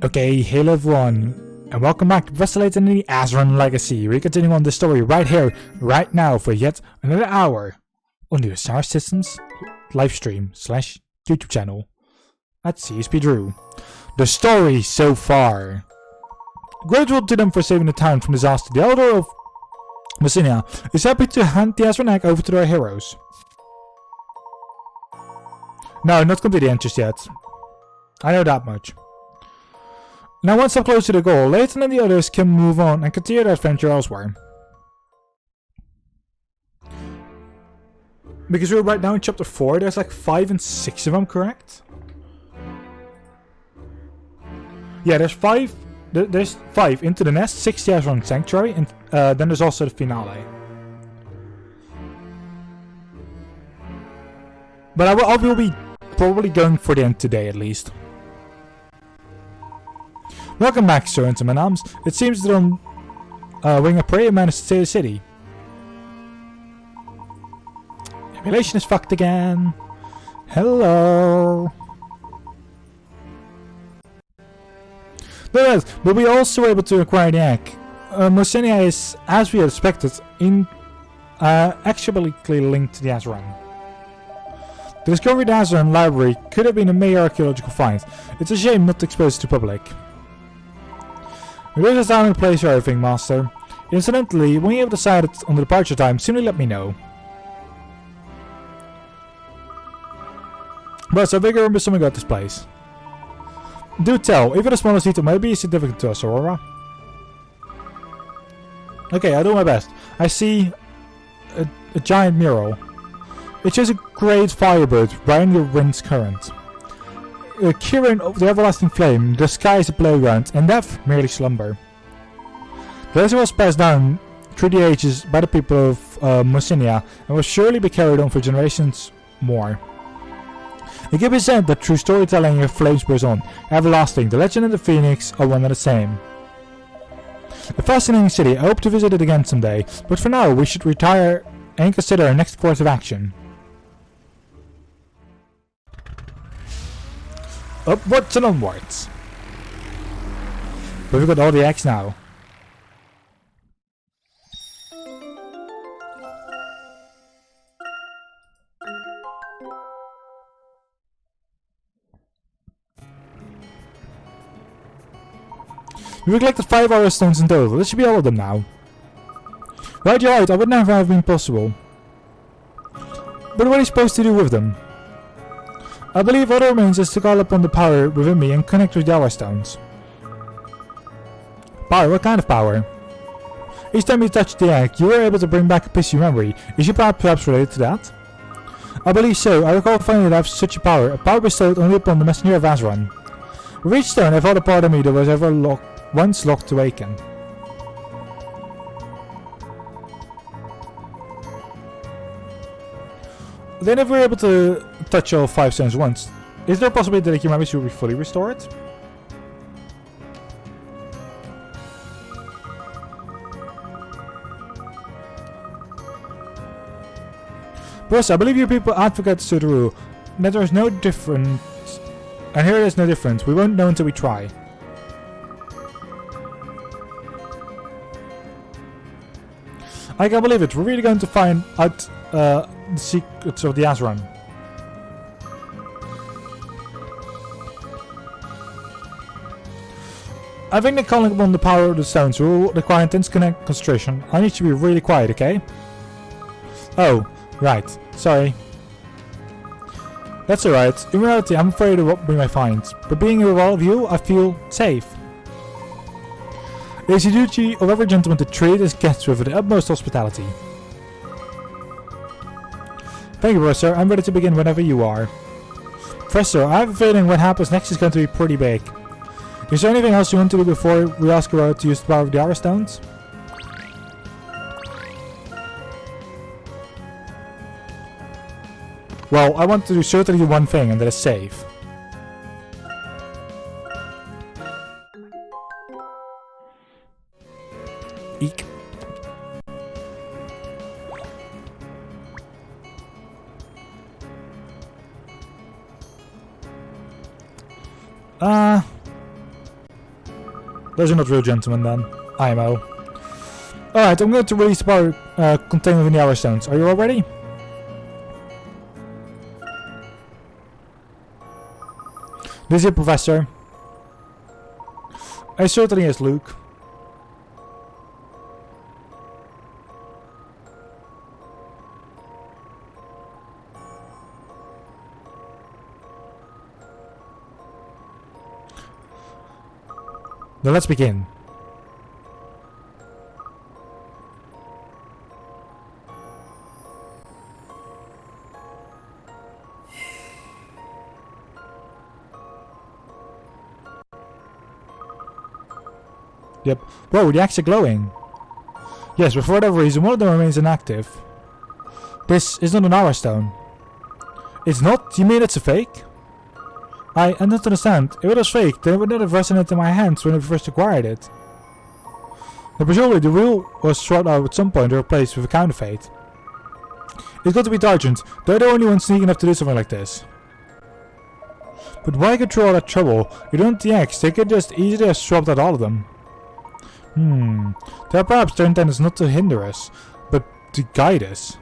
Okay, hello everyone, and welcome back to Professor Layton in the Azran Legacy. We're continuing on this story right here, right now, for yet another hour on the Star Systems livestream / YouTube channel at CSPDreaw. The story so far. Grateful to them for saving the town from disaster, the elder of Messinia is happy to hand the Azran egg over to their heroes. No, not completely anxious yet. I know that much. Now one step closer to the goal, Layton and the others can move on and continue their adventure elsewhere. Because we're right now in chapter 4, there's like 5 and 6 of them, correct? Yeah, there's 5 into the nest, 6 the Azran Sanctuary, and then there's also the finale. But I will be probably going for the end today at least. Welcome back, Sir and Madams. It seems that on wing of prey managed to save the city. Emulation is fucked again. Hello. But we also were able to acquire the egg. Messinia is, as we had expected, actually linked to the Azran. The discovery of the Azran library could have been a major archaeological find. It's a shame not to expose it to the public. It is a astounding place for everything, Master. Incidentally, when you have decided on the departure time, simply let me know. But I figure remember something about this place. Do tell, even the smallest detail might be significant to us, Aurora. Okay, I'll do my best. I see a giant mural. It shows a great firebird riding the wind's current. A Kirin of the everlasting flame, the sky is a playground, and death merely slumber. The lesson was passed down through the ages by the people of Messinia, and will surely be carried on for generations more. It can be said that through storytelling your flames burst on, everlasting, the legend and the phoenix are one and the same. A fascinating city, I hope to visit it again someday, but for now we should retire and consider our next course of action. Upwards and onwards. But we've got all the eggs now. We collected 5 aura stones in total. This should be all of them now. Right, you're right. I would never have been possible. But what are you supposed to do with them? I believe all that remains is to call upon the power within me and connect with the aura stones. Power? What kind of power? Each time you touched the egg, you were able to bring back a piece of your memory. Is your power perhaps related to that? I believe so. I recall finding that I have such a power bestowed only upon the messenger of Azran. With each stone, I felt a part of me that was ever once locked to awaken. Then if we're able to touch all 5 stones once, is there a possibility that your memories will be fully restored? Plus, I believe you people advocate to the rule that there is no difference, and here there is no difference. We won't know until we try. I can't believe it. We're really going to find out the secrets of the Azran. I think that calling upon the power of the stones will require intense concentration. I need to be really quiet, okay? Oh, right. Sorry. That's alright. In reality, I'm afraid of what we might find. But being with all of you, I feel safe. It is the duty of every gentleman to treat his guests with the utmost hospitality. Thank you, Professor. I'm ready to begin whenever you are. Professor, I have a feeling what happens next is going to be pretty big. Is there anything else you want to do before we ask Aurora to use the power of the aura stones? Well, I want to do certainly one thing, and that is save. Eek. Those are not real gentlemen then. IMO. Alright, I'm going to release the power contained within the hour stones. Are you all ready? This is it, Professor. I certainly is, Luke. Now let's begin. Yep. Whoa, the axe are glowing. Yes, but for whatever reason, one of them remains inactive. This is not an hour stone. It's not? You mean it's a fake? I don't understand. If it was fake, then it would not have resonated in my hands when I first acquired it. Now, presumably the real was swapped out at some point or replaced with a counterfeit. It's got to be Dargent. They're the only ones sneaky enough to do something like this. But why go through all that trouble? You don't have the axe, they could just easily have swapped out all of them. Perhaps their intent is not to hinder us, but to guide us.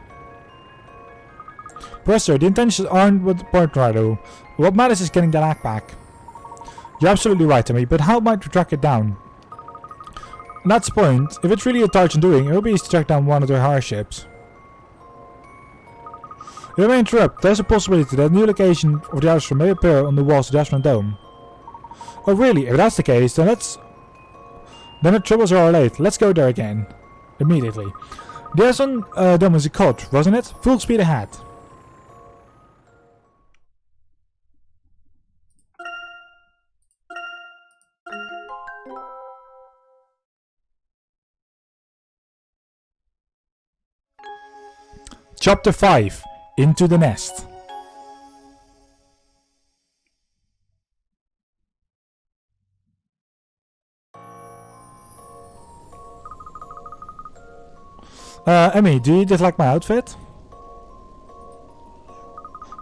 Professor, the intentions aren't what the point right though. What matters is getting that act back. You're absolutely right, Timmy, but how might we track it down? And that's the point. If it's really a Dargent doing, it will be easy to track down one of their higher ships. If I may interrupt, there's a possibility that a new location of the Azran may appear on the walls of the Azran Dome. Oh really? If that's the case, then the troubles are all late. Let's go there again. Immediately. The Azran Dome is a cult, wasn't it? Full speed ahead. Chapter 5. Into the Nest. Emmy, do you dislike my outfit?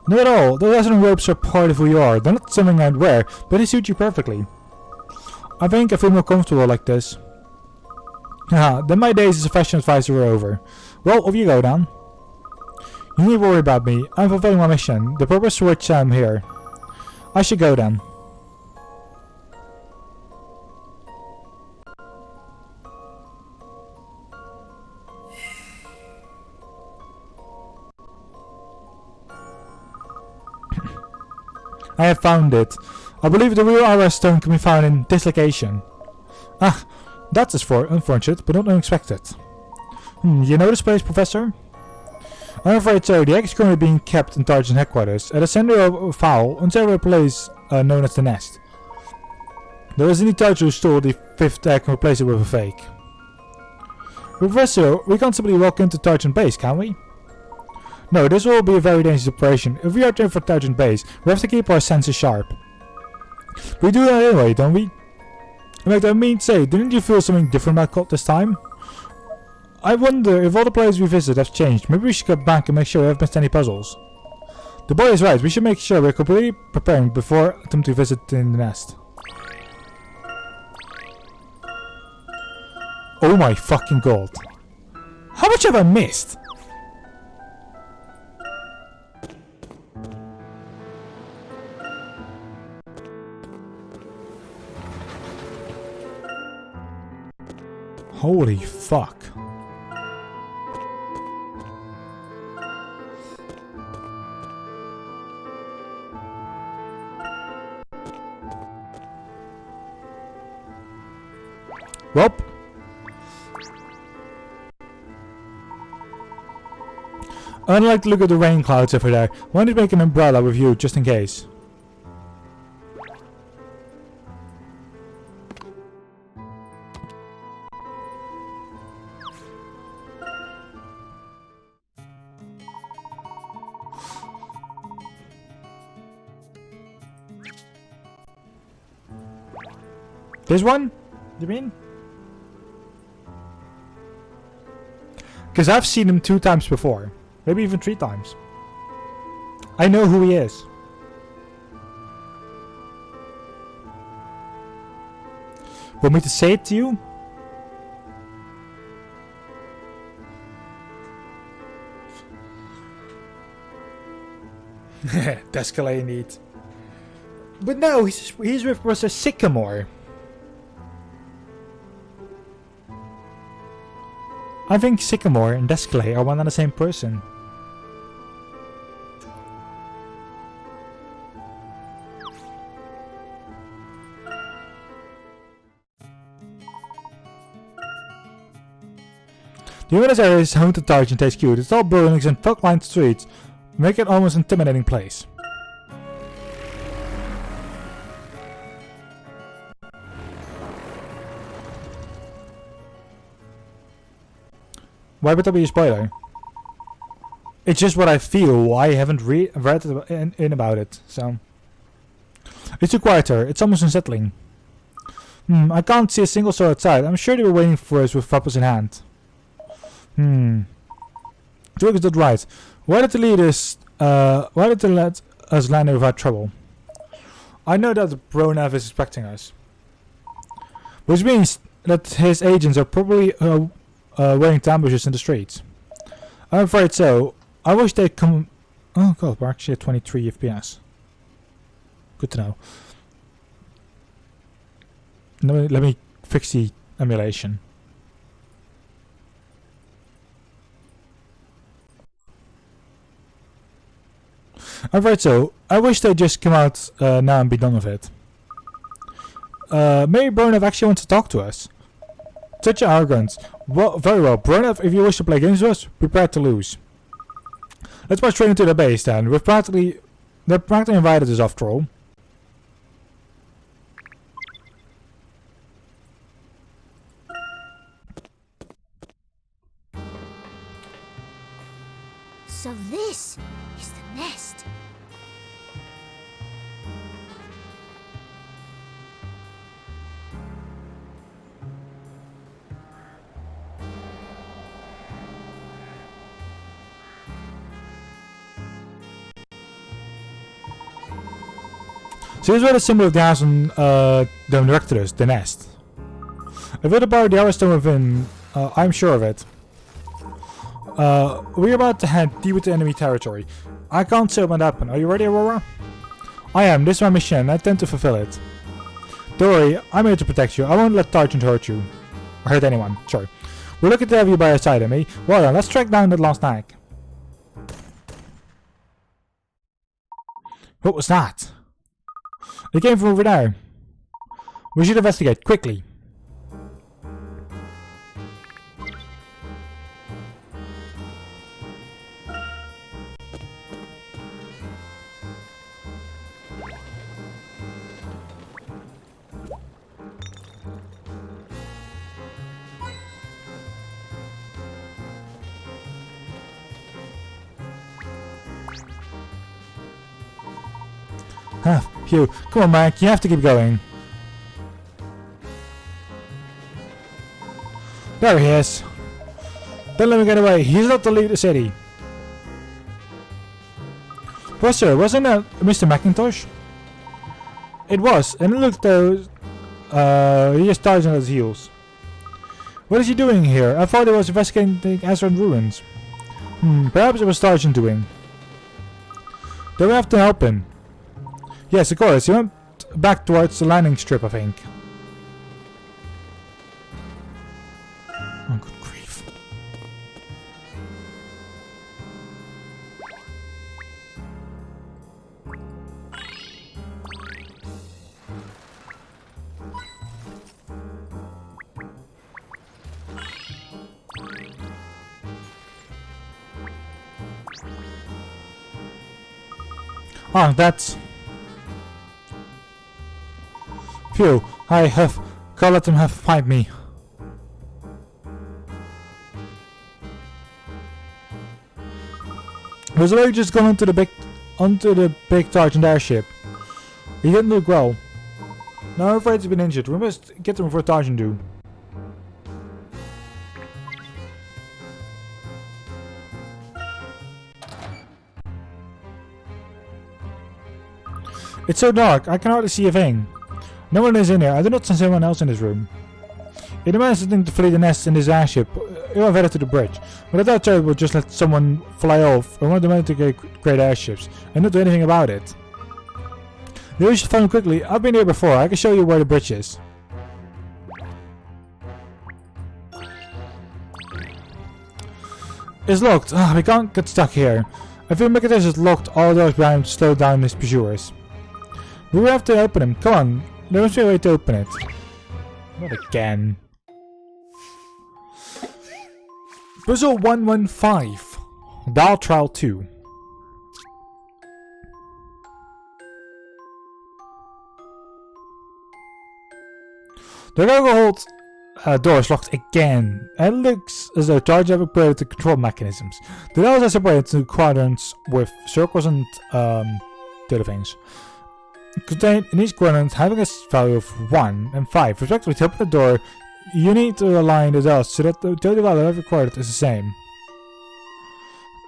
Not at all. The Azran robes are part of who you are. They're not something I'd wear, but they suit you perfectly. I think I feel more comfortable like this. Haha, then my days as a fashion advisor are over. Well, off you go then. You need to worry about me. I'm fulfilling my mission, the purpose for which I'm here. I should go then. I have found it. I believe the real RS stone can be found in this location. Ah, that's unfortunate, but not unexpected. You know this place, Professor? I'm afraid so. The egg is currently being kept in Dargent headquarters at a center of foul until a place known as the Nest. There was any Dargent who stole the 5th egg and replaced it with a fake. Professor, we can't simply walk into Dargent base, can we? No, this will be a very dangerous operation. If we are trained for Dargent base, we have to keep our senses sharp. We do that anyway, don't we? I mean, say, didn't you feel something different about Cult this time? I wonder if all the places we visit have changed. Maybe we should go back and make sure we haven't missed any puzzles. The boy is right. We should make sure we're completely preparing before attempting to visit in the Nest. Oh my fucking god. How much have I missed? Holy fuck. Well, I'd like to look at the rain clouds over there. Why don't you make an umbrella with you, just in case? This one? You mean? Because I've seen him 2 times before. Maybe even 3 times. I know who he is. Want me to say it to you? Descalay indeed. But no, he's with Professor Sycamore. I think Sycamore and Descalay are one and the same person. The Unity area is home to Target HQ. The tall buildings and fog-lined streets make it almost intimidating place. Why would that be a spoiler? It's just what I feel. I haven't read in about it, so... It's too quiet here. It's almost unsettling. I can't see a single soul outside. I'm sure they were waiting for us with weapons in hand. Drake is not right. Why did they let us land here without trouble? I know that Bronev is expecting us. Which means that his agents are probably waiting to ambush us in the streets. I'm afraid so. I wish they'd come... Oh god, we're actually at 23 FPS. Good to know. Let me fix the emulation. I'm afraid so. I wish they'd just come out now and be done with it. Maybe Bronev actually wants to talk to us. Such arrogance. Well, very well. Bronev, if you wish to play games with us, prepare to lose. Let's march straight into the base then. They're practically invited us after all. So this is the nest. So here's where the symbol of the house on the director is, the nest. I've heard about the Arrowstone within, I'm sure of it. We're about to head deep into enemy territory. I can't say what happened. Are you ready, Aurora? I am. This is my mission and I intend to fulfill it. Don't worry, I'm here to protect you. I won't let Targent hurt you. Or hurt anyone, sorry. We're looking to have you by our side, Emmy. Well then, let's track down that last nag. What was that? It came from over there. We should investigate, quickly. Phew. Come on, Mike. You have to keep going. There he is. Don't let me get away. He's not to leave the city. Professor, wasn't that Mr. McIntosh? It was, and it looked though he just started on his heels. What is he doing here? I thought he was investigating the Azran ruins. Perhaps it was Sergeant doing. Then we have to help him. Yes, of course. He went back towards the landing strip, I think. Oh, good grief. Oh, that's... Phew, I have... Can't let them have find me. Was already just gone onto the big Sergeant airship. He didn't look well. Now I'm afraid he's been injured. We must get him before Sergeant do. It's so dark, I can hardly see a thing. No one is in here. I do not sense anyone else in this room. It demands something to flee the nest in this airship. You have headed to the bridge. But I thought I would just let someone fly off. I want the men to create airships and not do anything about it. You should find them quickly. I've been here before. I can show you where the bridge is. It's locked. We can't get stuck here. I feel Mikatis has locked all doors behind him to slow down his pursuers. We will have to open him. Come on. There must be a way to open it. Not again. Puzzle 115. Dial Trial 2. The cargo hold door is locked again. It looks as though charge have upgraded the control mechanisms. The dials are separated into quadrants with circles and the other things. Contained in each quadrant having a value of 1 and 5. Respectively, to open the door, you need to align the dials so that the total value of every quadrant is the same.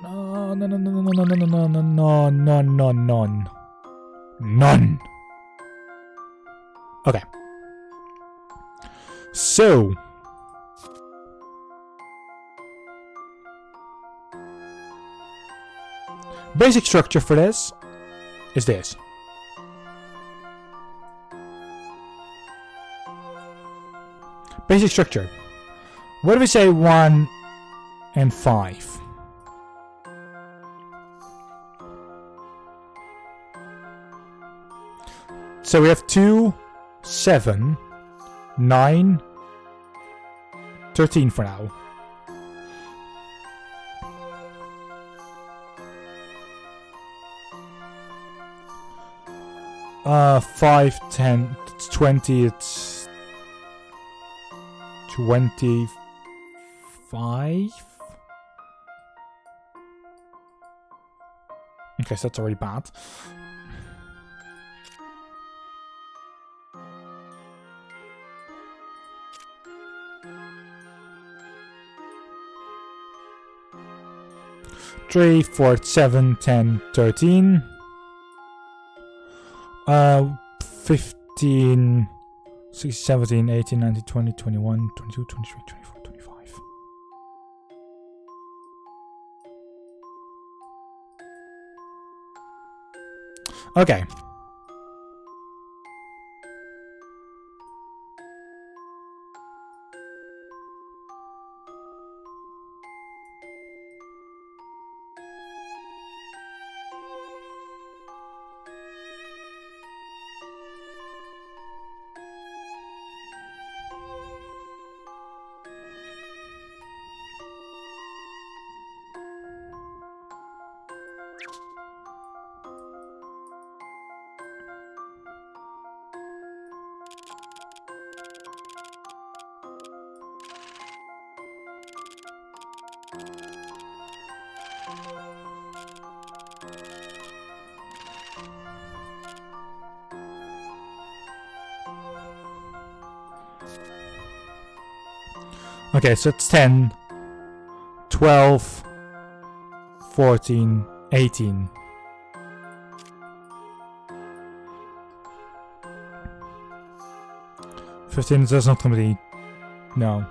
No, no, no, no, no, no, no, no, no, no, no, no, no. None. Okay. So. Basic structure for this is this. Basic structure. What do we say 1 and 5? So we have 2, 7, 9, 13 for now. Uh, 5, 10, it's 20, it's 25? Okay, so that's already bad. Three, 4, 7, 10, 13. 15, 16, 17, 18, 19, 20, 21, 22, 23, 24, 25. Okay. Okay, so it's 10, 12, 14, 18. Fifteen is not going to be... No.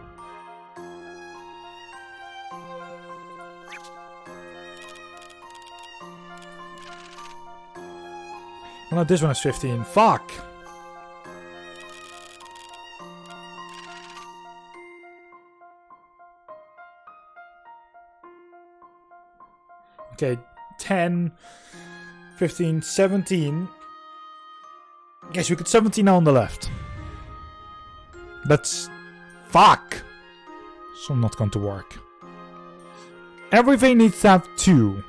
Well, no, this one is 15. Fuck! Okay, 10, 15, 17. Yes, we got 17 now on the left. That's... Fuck! So not going to work. Everything needs to have 2.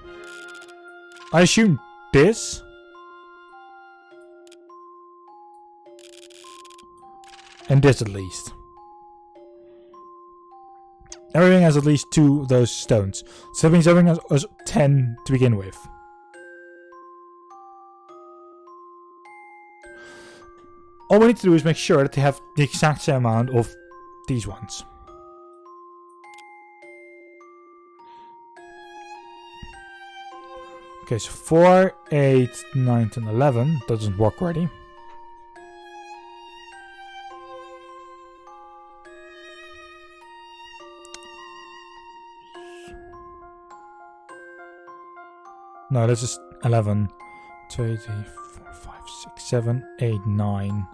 I assume this? And this at least. Everything has at least 2 of those stones. So that means everything has 10 to begin with. All we need to do is make sure that they have the exact same amount of these ones. Okay, so 4, 8, 9, 10, 11. That doesn't work already. No, that's just 11. 2, 3, 4, 5, 6, 7, 8, 9.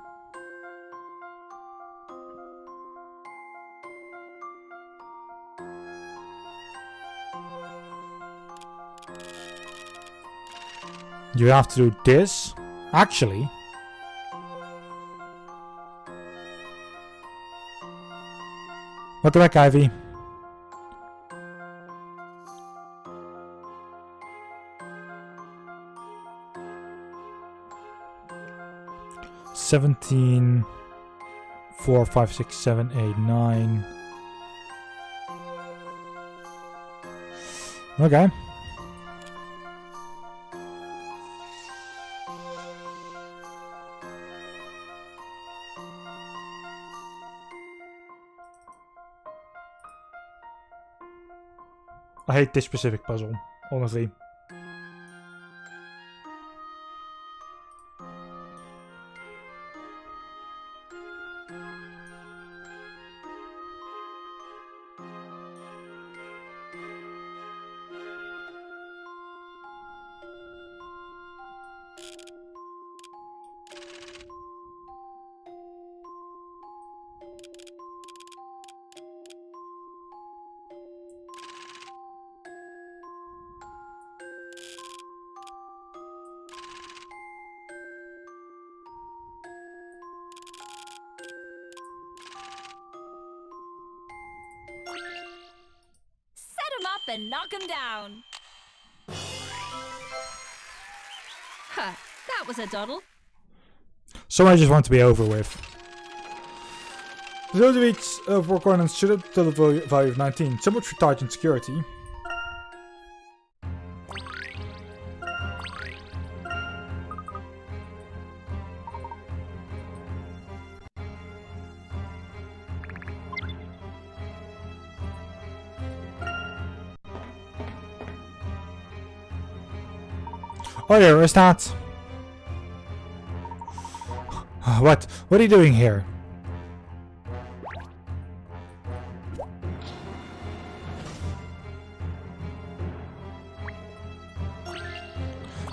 You have to do this. Actually. What the heck, Ivy? $17, 4, 5, 6, 7, 8, 9. Okay. I hate this specific puzzle, honestly. And knock him down. Huh, that was a doddle. So I just want to be over with. The total of each of four coordinates should have to the value of 19. So much for Target security. Oh, there is that. What? What are you doing here?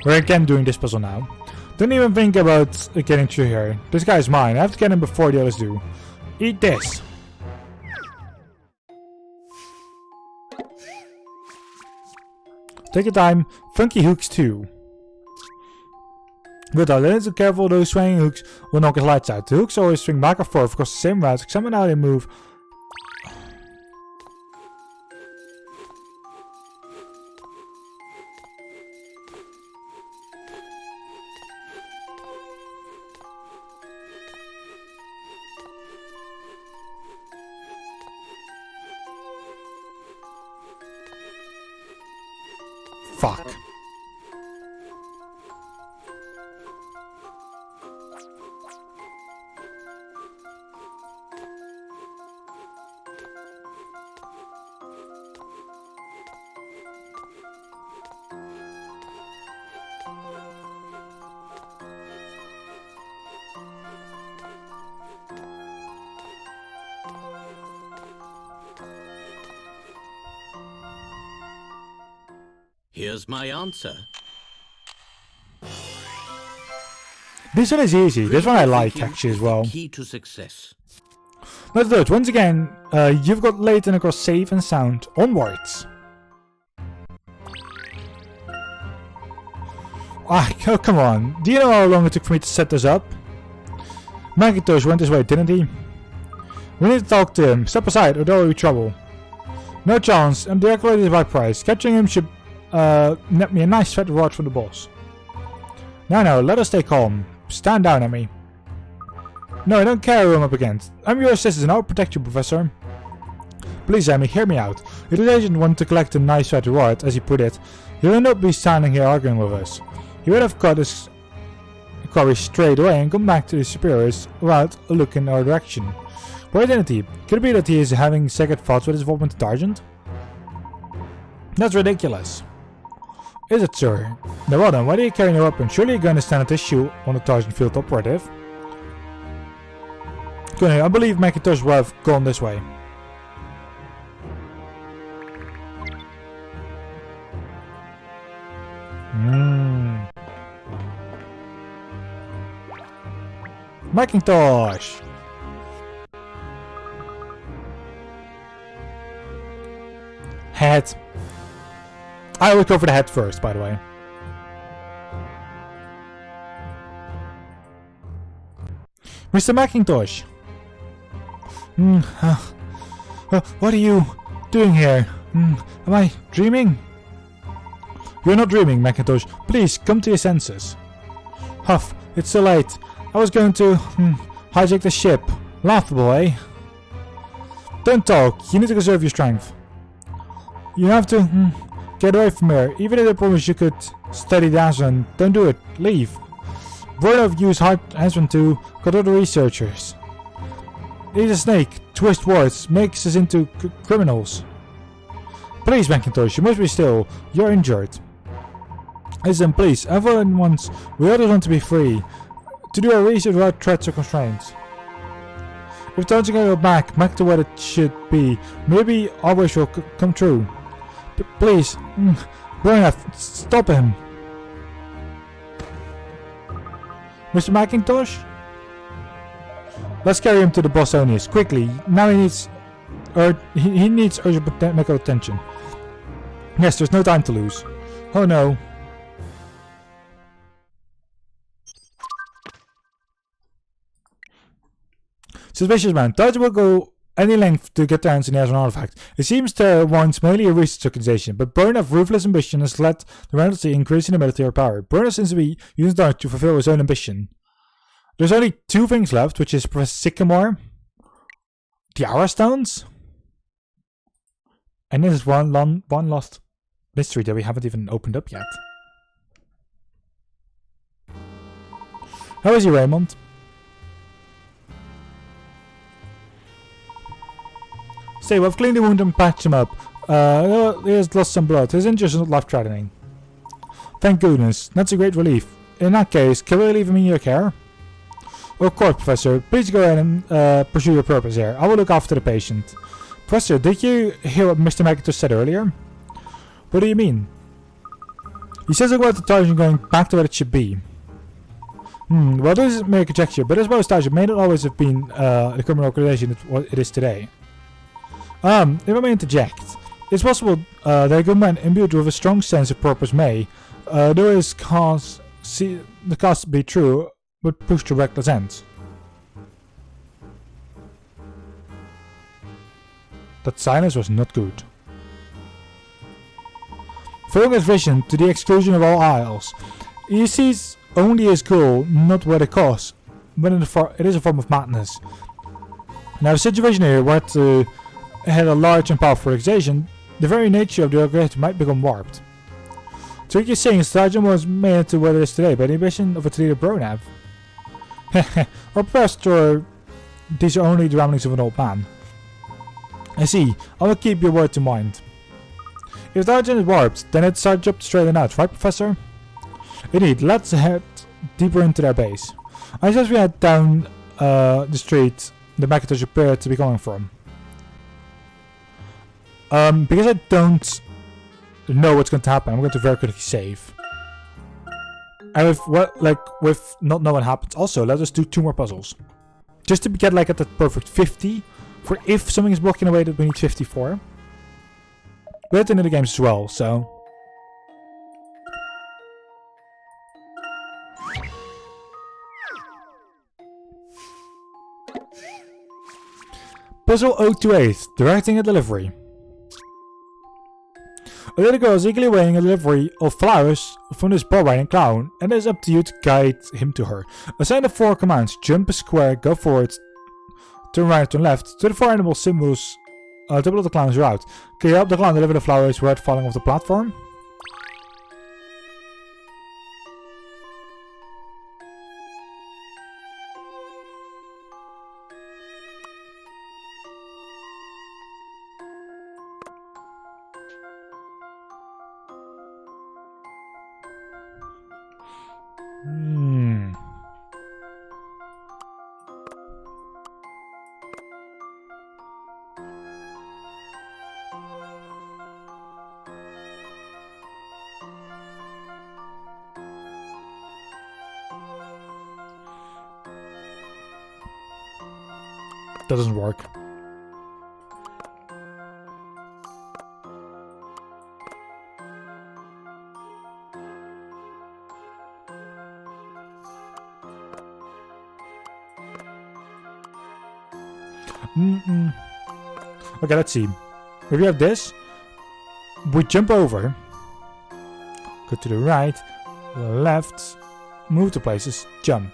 We're again doing this puzzle now. Don't even think about getting through here. This guy's mine. I have to get him before the others do. Eat this. Take your time. Funky hooks too. Good, a little careful, those swinging hooks will knock his lights out. The hooks always swing back and forth across the same routes, examine how they move. Fuck. Here's my answer. This one is easy. This one I like actually as well. Key to success. Let's do it. Once again, you've got Layton across safe and sound. Onwards. Oh, come on. Do you know how long it took for me to set this up? Macintosh went this way, didn't he? We need to talk to him. Step aside or there will be trouble. No chance. I'm directly the right price. Catching him should net me a nice fat reward from the boss. No, let us stay calm. Stand down, Emmy. No, I don't care who I'm up against. I'm your assistant. I'll protect you, Professor. Please, Emmy, hear me out. If the agent wanted to collect a nice fat reward, as he put it, he would not be standing here arguing with us. He would have cut his quarry straight away and come back to his superiors without a look in our direction. Why didn't he? Could it be that he is having second thoughts with his involvement with Argent? That's ridiculous. Is it, sir? Now well then, why are you carrying a weapon? Surely you're going to stand at issue on the Targent field operative. Good, I believe Macintosh will have gone this way. Macintosh! Head. I will go for the head first, by the way. Mr. Macintosh! What are you doing here? Am I dreaming? You're not dreaming, Macintosh. Please, come to your senses. Huff, it's so late. I was going to hijack the ship. Laughable, eh? Don't talk. You need to conserve your strength. You have to get away from here. Even if I promise you could study the Azran, don't do it. Leave. Burnov used Azran to cut other researchers. He's a snake. Twist words. Makes us into criminals. Please, Macintosh, you must be still. You're injured. Listen, please. Everyone wants... We others want to be free. To do our research without threats or constraints. If things are going to go back to what it should be, maybe our wish will come true. Please, Burnov, stop him. Mr. Macintosh? Let's carry him to the Bostonians, quickly. Now he needs urgent medical attention. Yes, there's no time to lose. Oh no. Suspicious man. Dodge will go any length to get their hands on the Azran artifact. It seems Terra wants mainly a research organization, but Burnav's ruthless ambition has led the remnants to increase in the military power. Burnav seems to be using Dark to fulfill his own ambition. There's only two things left, which is Professor Sycamore, the Aura Stones, and there's one lost mystery that we haven't even opened up yet. How is he, Raymond? Say, we've cleaned the wound and patched him up. He has lost some blood. His injuries are not life-threatening. Thank goodness. That's a great relief. In that case, can we leave him in your care? Of course, Professor. Please go ahead and pursue your purpose here. I will look after the patient. Professor, did you hear what Mr. Macintosh said earlier? What do you mean? He says about the Tarjan going back to where it should be. Well, this is mere conjecture, but I suppose Tarjan may not always have been the criminal organization it is today. If I may interject, it's possible that a good man imbued with a strong sense of purpose may, though his cause the cause be true, but push to reckless ends. That silence was not good. Following his vision to the exclusion of all isles, he sees only his goal, not what it costs, but it is a form of madness. Now the situation here where to had a large and powerful organization, the very nature of the organization might become warped. So what you're saying Sergeant was made to what it is today by the ambition of its leader Burnov. Or perhaps these are only the ramblings of an old man. I see, I will keep your word in mind. If the Sergeant is warped, then it's our job to straighten out, right, Professor? Indeed, let's head deeper into their base. I suggest we head down the street the Macintosh appeared to be coming from. Because I don't know what's going to happen, I'm going to very quickly save. And with not knowing what happens, also let us do 2 more puzzles. Just to get like at that perfect 50, for if something is blocking away that we need 54. We have to know the games as well, so. Puzzle 028, directing a delivery. A little girl is eagerly awaiting a delivery of flowers from this ball-riding clown, and it is up to you to guide him to her. Assign the 4 commands: jump a square, go forward, turn right, turn left. To the 4 animal symbols, double the clown's route. Can you help the clown deliver the flowers without falling off the platform? That doesn't work. Okay, let's see. If we have this, we jump over, go to the right, left, move to places, jump.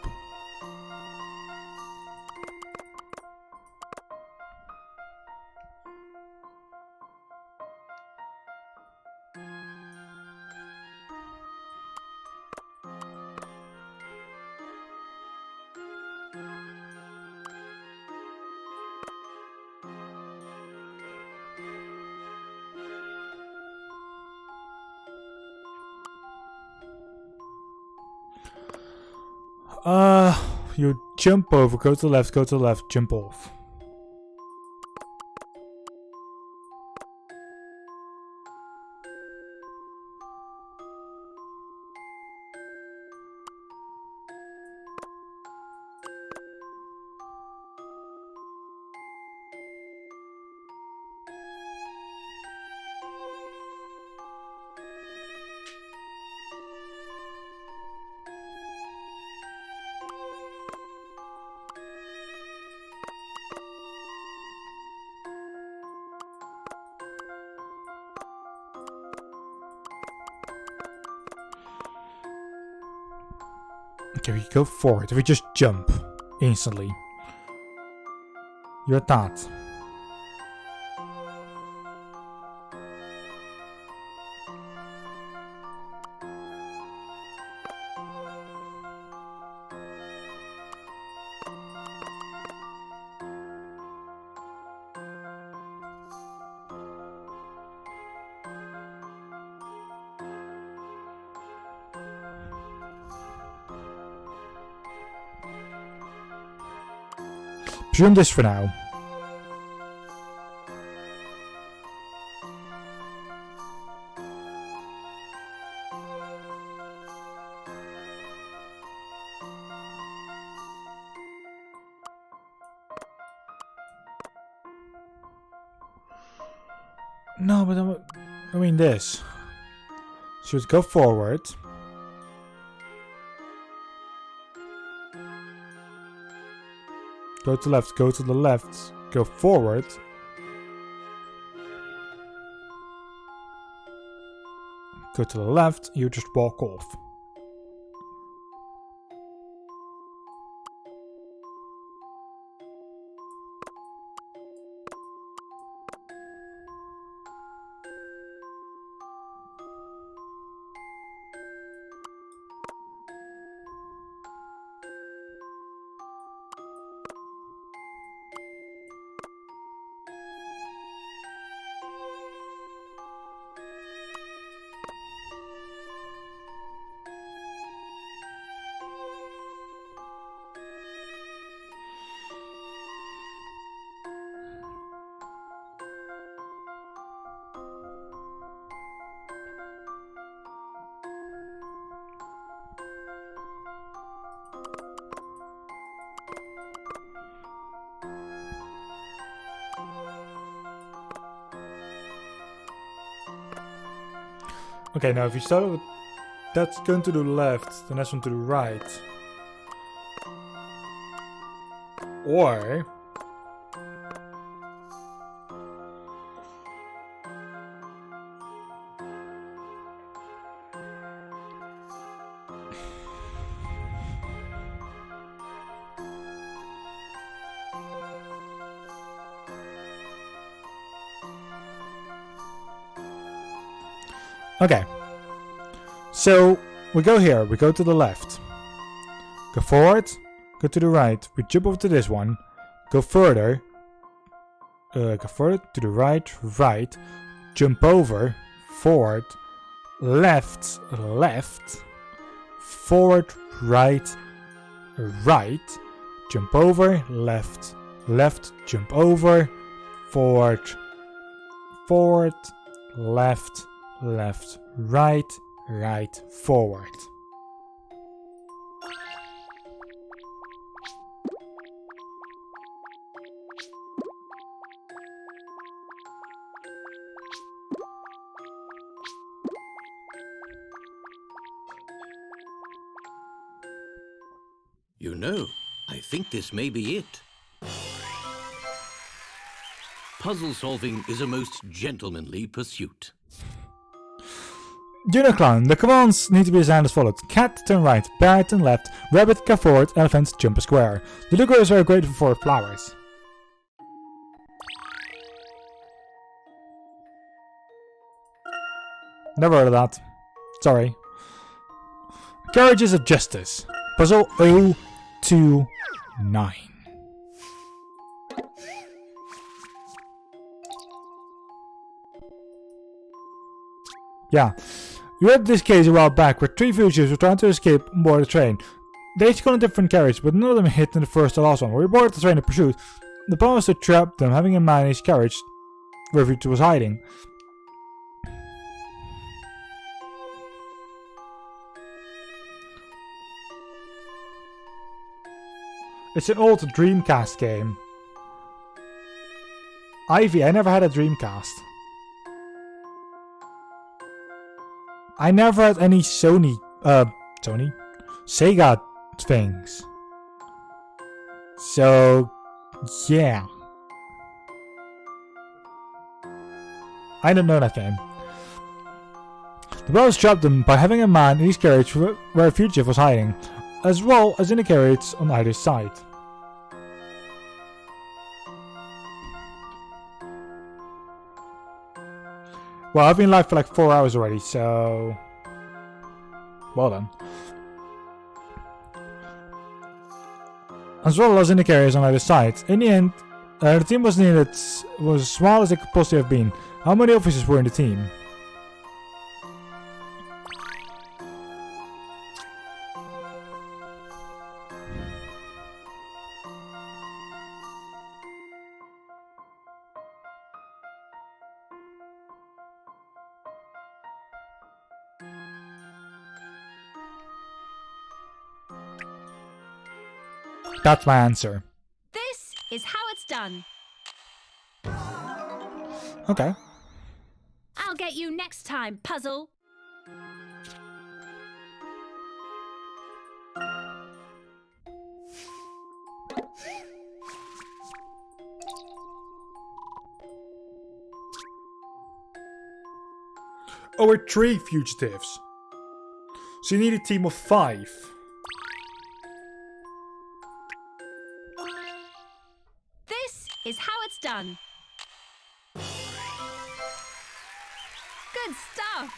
You jump over, go to the left, jump off. Okay, we go forward. If we just jump instantly, you're that. Presume this for now. No, but I mean this. Should go forward. Go to left, go to the left, go forward. Go to the left, you just walk off. Okay, now if you start with that's going to the left, then that's one to the right. Or okay, so we go here, we go to the left, go forward, go to the right, we jump over to this one, go further to the right, right, jump over, forward, left, left, forward, right, right, jump over, left, left, jump over, forward, forward, left, left, right, right, forward. You know, I think this may be it. Puzzle solving is a most gentlemanly pursuit. Uniclone. The commands need to be designed as follows. Cat, turn right. Parrot, turn left. Rabbit, go forward. Elephant, jump a square. The Lugo is very grateful for flowers. Never heard of that. Sorry. Carriages of Justice. Puzzle 029. Yeah. You read this case a while back where 3 fugitives were trying to escape on board a train. They each got a different carriage, but none of them hit in the first or last one. When we boarded the train in pursuit, the plan was to trap them, having a man in each carriage where the fugitive was hiding. It's an old Dreamcast game. Ivy, I never had a Dreamcast. I never had any Sega things. So, yeah. I don't know that game. The brothers trapped them by having a man in each carriage where a fugitive was hiding, as well as in a carriage on either side. Well, I've been live for like 4 hours already, so... Well done. As well as in the carriers on either side. In the end, the team was as small as it could possibly have been. How many officers were in the team? That's my answer. This is how it's done. Okay. I'll get you next time, puzzle. Oh, we're 3 fugitives. So you need a team of 5. This is how it's done. Good stuff.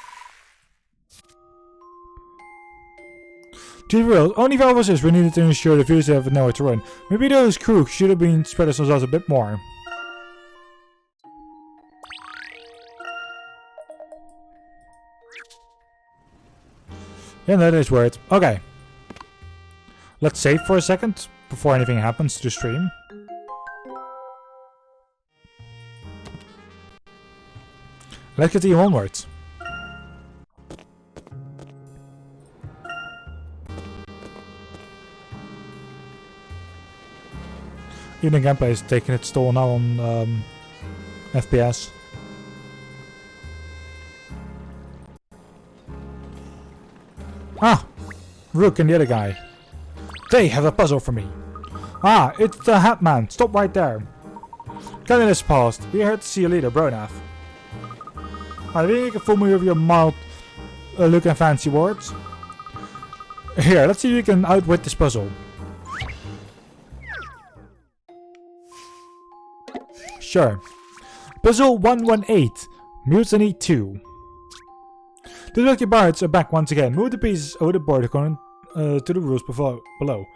To be real, only 5 officers were needed to ensure the fugitive would know where to run. Maybe those crew should have been spread themselves out a bit more. Yeah, that is weird. Okay. Let's save for a second before anything happens to the stream. Let's continue onwards. Even gameplay is taking its toll now on FPS. Ah! Rook and the other guy. They have a puzzle for me. Ah, it's the Hat Man. Stop right there. Cannon is passed. We are here to see your leader, Bronath. Ah, did you make a full movie of your mild look and fancy words? Here, let's see if you can outwit this puzzle. Sure. Puzzle 118. Mutiny 2. The lucky pirates are back once again. Move the pieces over the board according to the rules below.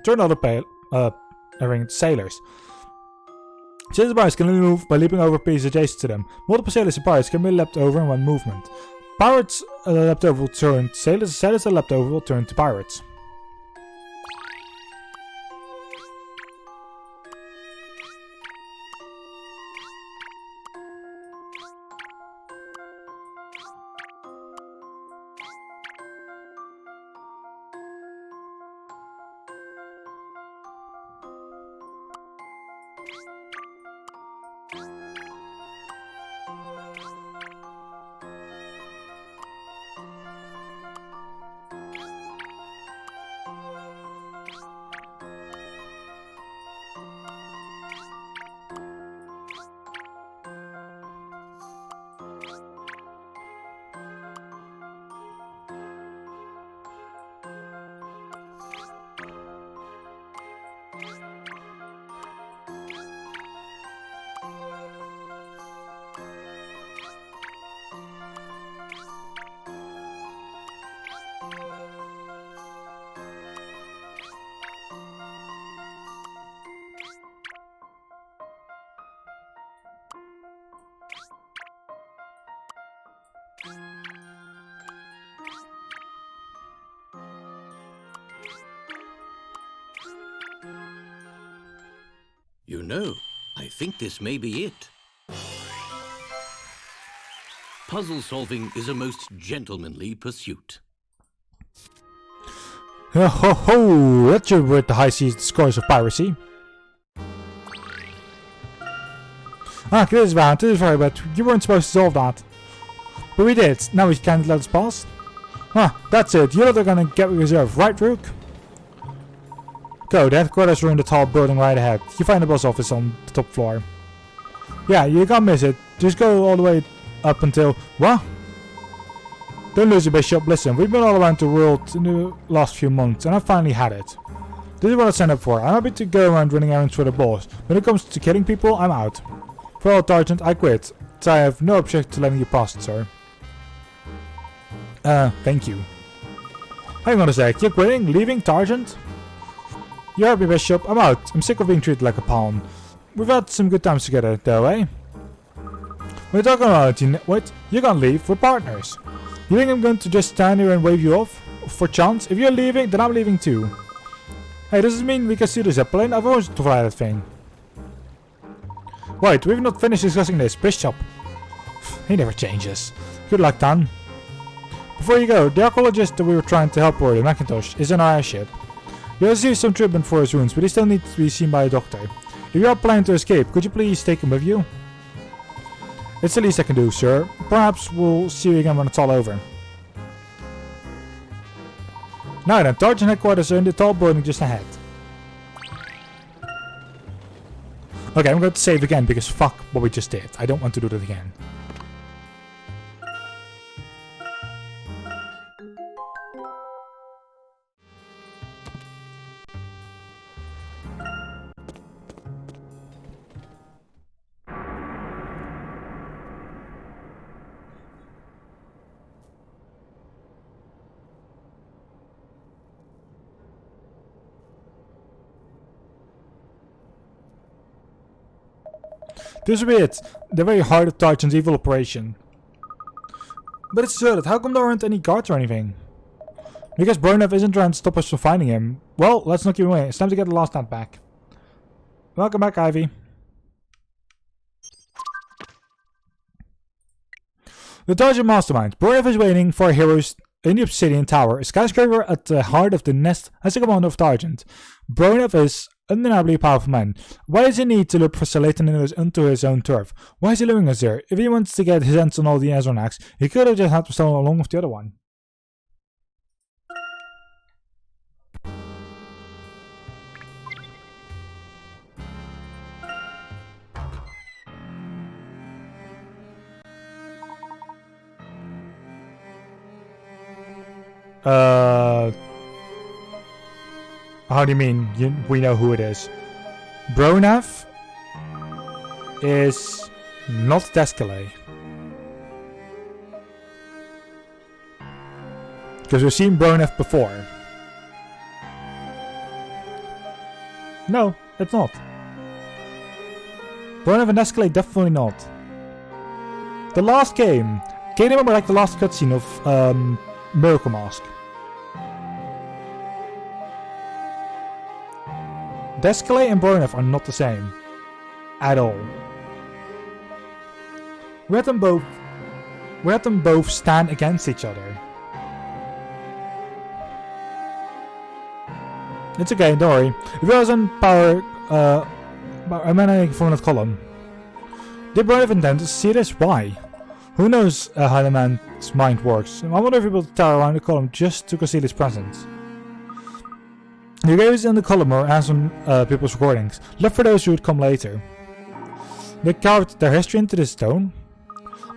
Turn all the sailors. Sailors and pirates can only move by leaping over pieces adjacent to them. Multiple sailors and pirates can be leapt over in one movement. Pirates leapt over will turn to sailors. Sailors that leapt over will turn to pirates. You know, I think this may be it. Puzzle solving is a most gentlemanly pursuit. Ho ho ho! That's your word to high seas scores of piracy. Ah, this is bad. This is very bad. You weren't supposed to solve that. But we did. Now we can't let us pass. Ah, that's it. You're not gonna get reserved, right, Rook? Go, the headquarters are in the tall building right ahead. You find the boss office on the top floor. Yeah, you can't miss it. Just go all the way up until... What? Don't lose it, Bishop. Listen, we've been all around the world in the last few months, and I finally had it. This is what I signed up for. I'm happy to go around running errands for the boss. When it comes to killing people, I'm out. Well, Sergeant, I quit. So I have no objection to letting you pass it, sir. Thank you. Hang on a sec. You're quitting? Leaving, Sergeant? You're happy, Bishop. I'm out. I'm sick of being treated like a pawn. We've had some good times together, though, eh? What are you talking about? What? You're gonna leave? We're partners. You think I'm going to just stand here and wave you off? For chance? If you're leaving, then I'm leaving too. Hey, does this mean we can see the Zeppelin? I've always wanted to fly that thing. Wait, we've not finished discussing this. Bishop. He never changes. Good luck, Dan. Before you go, the archaeologist that we were trying to help earlier, Macintosh, is on our airship. He receives some treatment for his wounds, but he still needs to be seen by a doctor. If you are planning to escape, could you please take him with you? It's the least I can do, sir. Perhaps we'll see you again when it's all over. Now then, Sergeant headquarters are in the tall building just ahead. Okay, I'm going to save again because fuck what we just did. I don't want to do that again. This will be it. The very heart of Sergeant's evil operation. But it's deserted. How come there aren't any guards or anything? Because Burnett isn't trying to stop us from finding him. Well, let's not give him away. It's time to get the last nut back. Welcome back, Ivy. The Sergeant Mastermind. Burnett is waiting for our heroes in the Obsidian Tower, a skyscraper at the heart of the nest as the commander of Sergeant. Burnett is undeniably powerful man. Why does he need to look for Sir Layton onto his own turf? Why is he luring us there? If he wants to get his hands on all the Azran acts, he could have just had to follow along with the other one. How do you mean? We know who it is. Bronav is not Descalay. Because we've seen Bronav before. No, it's not. Bronav and Descalay definitely not. The last game. Can you remember like the last cutscene of Miracle Mask? Descalay and Bronav are not the same. At all. We had them both stand against each other. It's okay, don't worry. If he doesn't power emanating from that column. Did Brave intend to see this? Why? Who knows how the man's mind works? I wonder if he built a tower around the column just to conceal his presence. The graves in the column are as on people's recordings, left for those who would come later. They carved their history into this stone?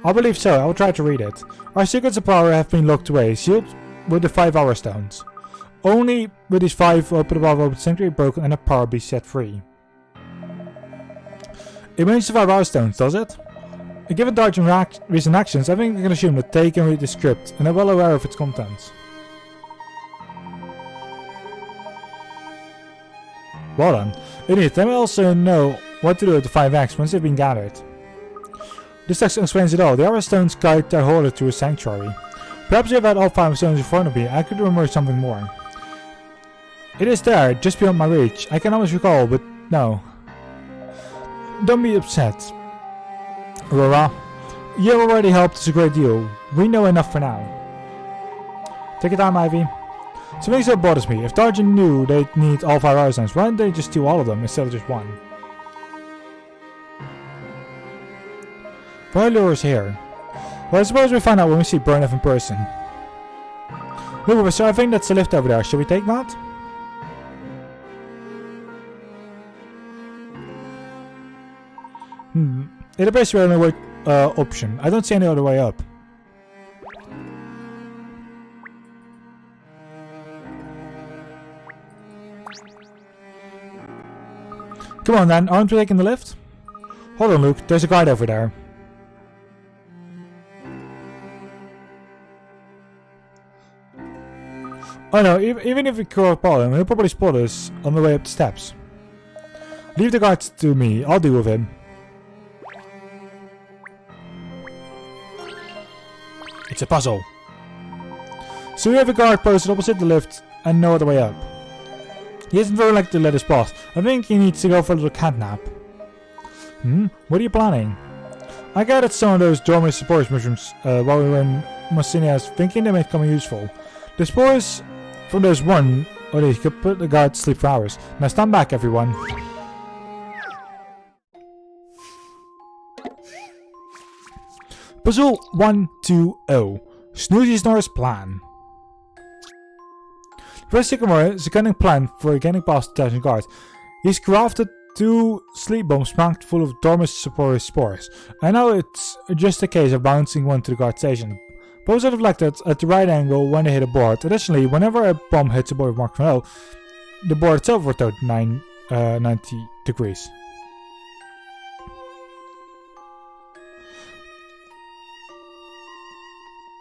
I believe so, I will try to read it. Our secrets of power have been locked away, sealed with the 5 hour stones. Only with these 5 open above open sanctuary broken and the power be set free. It means the 5 hour stones, does it? Given Darjan's recent actions, I think we can assume that they can read the script and are well aware of its contents. Well done. Indeed, they may also know what to do with the 5x once they've been gathered. This text explains it all. The Hour Stones guide their holder to a sanctuary. Perhaps if I had all 5 stones in front of me, I could remember something more. It is there, just beyond my reach. I can almost recall, but no. Don't be upset, Aurora. You have already helped us a great deal. We know enough for now. Take your time, Ivy. Something still bothers me. If Darjan knew they'd need all 5 hour stones, why didn't they just steal all of them instead of just one? Why lures here? Well, I suppose we'll find out when we see Burneth in person. Look, Professor, I think that's the lift over there. Should we take that? It appears to be the only way option. I don't see any other way up. Come on then, aren't we taking the lift? Hold on, Luke, there's a guard over there. Oh no, even if we corrupt him, he'll probably spot us on the way up the steps. Leave the guards to me, I'll deal with him. It's a puzzle. So we have a guard posted opposite the lift and no other way up. He isn't very likely to let us pass. I think he needs to go for a little cat nap. What are you planning? I gathered some of those dormant spores mushrooms while we were in Mosinia's, thinking they might come useful. The spores from those one, or they could put the guard to sleep for hours. Now stand back, everyone. Puzzle 120. Snoozy Snore's plan. First Sycamore is a cunning plan for getting past the 1,000 guards. He's crafted 2 sleep bombs packed full of dormant spores. I know it's just a case of bouncing one to the guard station. Both are deflected at the right angle when they hit a board. Additionally, whenever a bomb hits a board marked from L, the board itself rotates 90 degrees.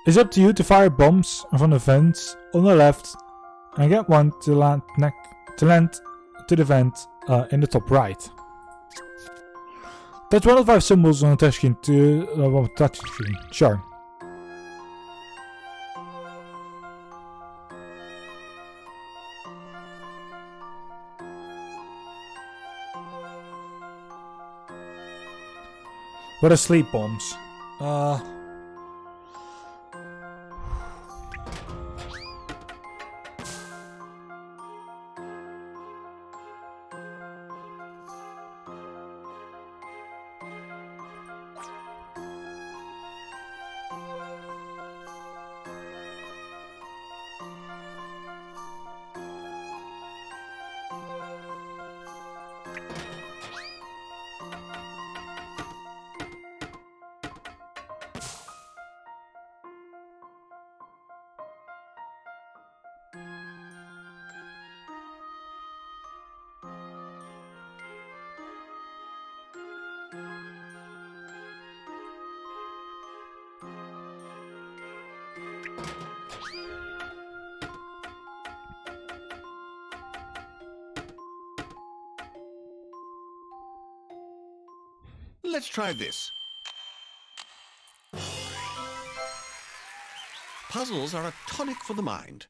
It's up to you to fire bombs from the vents on the left and get one to land to the vent in the top right. Touch one of the 5 symbols on the touchscreen to touchscreen. Sure. What are sleep bombs? Let's try this. Puzzles are a tonic for the mind.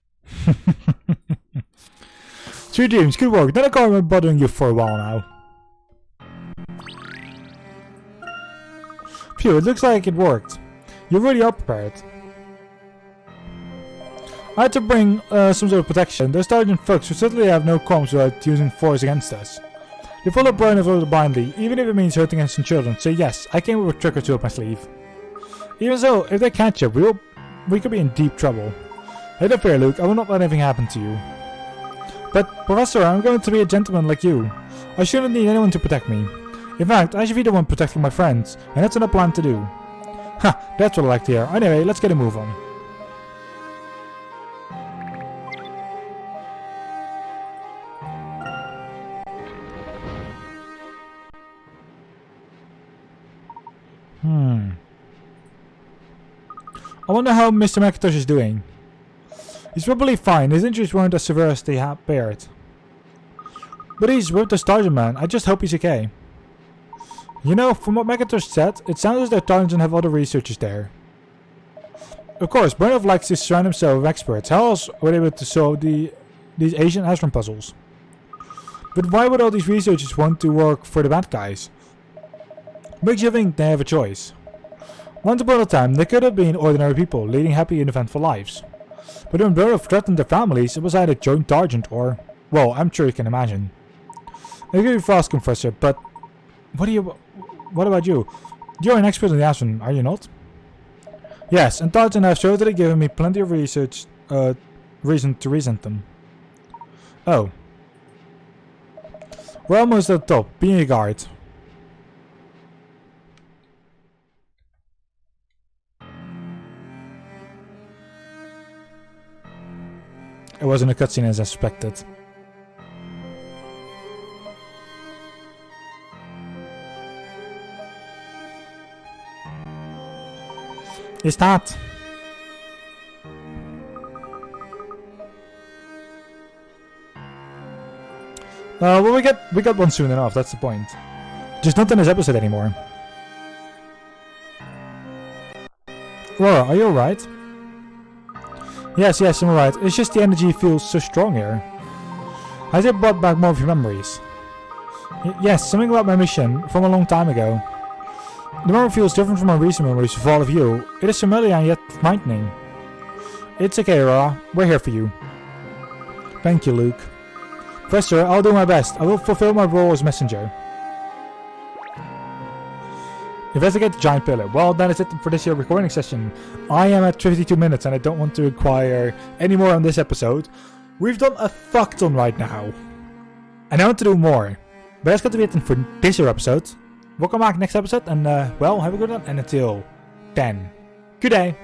Sweet dreams, good work. Then I can't remember bothering you for a while now. Phew, it looks like it worked. You really are prepared. I had to bring some sort of protection. Those Sergeant folks would certainly have no qualms about using force against us. They follow Brian and voted blindly, even if it means hurting innocent children, so yes, I came with a trick or two up my sleeve. Even so, if they catch up, we could be in deep trouble. Hey there, fair Luke, I will not let anything happen to you. But, Professor, I'm going to be a gentleman like you. I shouldn't need anyone to protect me. In fact, I should be the one protecting my friends, and that's what I plan to do. Ha, that's what I like to hear. Anyway, let's get a move on. I wonder how Mr. McIntosh is doing. He's probably fine, his injuries weren't as severe as they had appeared. But he's with the Sergeant Man, I just hope he's okay. You know, from what McIntosh said, it sounds as though Tarleton have other researchers there. Of course, Burnov likes to surround himself with experts. How else were they able to solve these ancient Azran puzzles? But why would all these researchers want to work for the bad guys? Makes you think they have a choice. Once upon a time, they could have been ordinary people, leading happy and eventful lives. But when Burnov threatened their families, it was either joint Targent or... well, I'm sure you can imagine. I agree with Frost, Professor, but... What about you? You're an expert in the Azran, are you not? Yes, and Targent have certainly given me plenty of reason to resent them. Oh. We're almost at the top, being a guard. It wasn't a cutscene as I suspected. Is that? Well, we got one soon enough. That's the point. Just not in this episode anymore. Laura, are you alright? Yes, I'm alright. It's just the energy feels so strong here. Has it brought back more of your memories? Yes, something about my mission from a long time ago. The memory feels different from my recent memories of all of you. It is familiar and yet frightening. It's okay, Aurora. We're here for you. Thank you, Luke. Professor, I'll do my best. I will fulfill my role as messenger. Investigate the giant pillar. Well, that is it for this year recording session. I am at 52 minutes and I don't want to require any more on this episode. We've done a fuck ton right now. And I want to do more. But that's going to be it for this year episode. We'll come back next episode and, well, have a good one. And until then, good day.